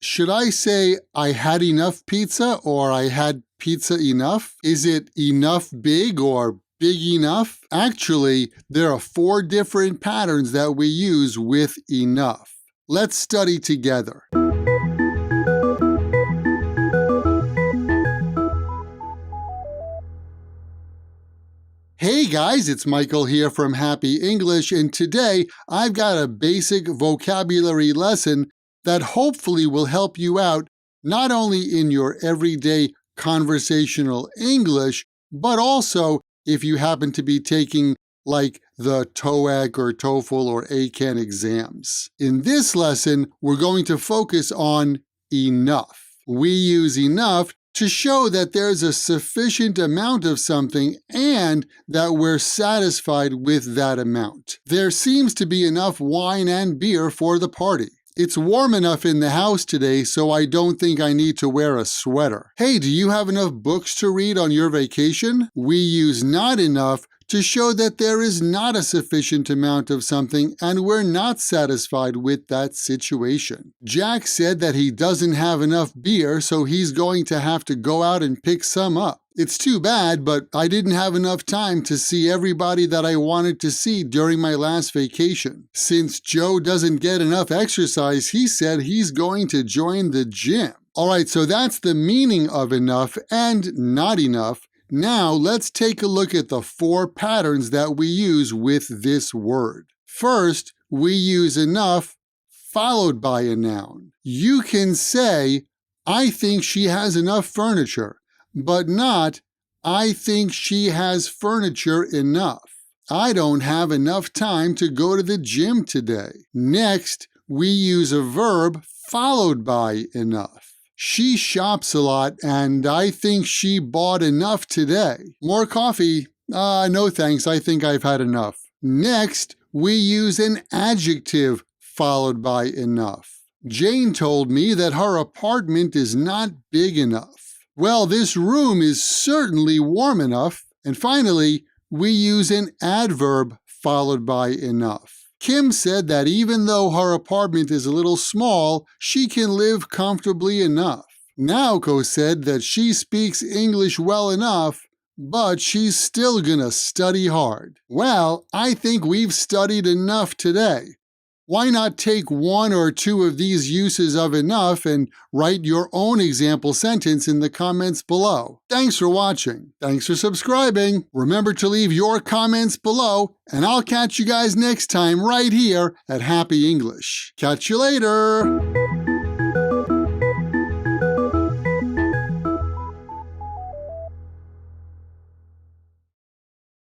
Should I say I had enough pizza or I had pizza enough? Is it enough big or big enough? Actually, there are 4 different patterns that we use with enough. Let's study together. Hey guys, it's Michael here from Happy English, and today I've got a basic vocabulary lesson that hopefully will help you out not only in your everyday conversational English, but also if you happen to be taking like the TOEIC or TOEFL or ACAN exams. In this lesson, we're going to focus on enough. We use enough to show that there's a sufficient amount of something and that we're satisfied with that amount. There seems to be enough wine and beer for the party. It's warm enough in the house today, so I don't think I need to wear a sweater. Hey, do you have enough books to read on your vacation? We use not enough to show that there is not a sufficient amount of something and we're not satisfied with that situation. Jack said that he doesn't have enough beer, so he's going to have to go out and pick some up. It's too bad, but I didn't have enough time to see everybody that I wanted to see during my last vacation. Since Joe doesn't get enough exercise, he said he's going to join the gym. All right, so that's the meaning of enough and not enough. Now, let's take a look at the 4 patterns that we use with this word. First, we use enough followed by a noun. You can say, I think she has enough furniture, but not, I think she has furniture enough. I don't have enough time to go to the gym today. Next, we use a verb followed by enough. She shops a lot, and I think she bought enough today. More coffee? No thanks, I think I've had enough. Next, we use an adjective followed by enough. Jane told me that her apartment is not big enough. Well, this room is certainly warm enough. And finally, we use an adverb followed by enough. Kim said that even though her apartment is a little small, she can live comfortably enough. Naoko said that she speaks English well enough, but she's still gonna study hard. Well, I think we've studied enough today. Why not take 1 or 2 of these uses of enough and write your own example sentence in the comments below. Thanks for watching. Thanks for subscribing. Remember to leave your comments below, and I'll catch you guys next time right here at Happy English. Catch you later.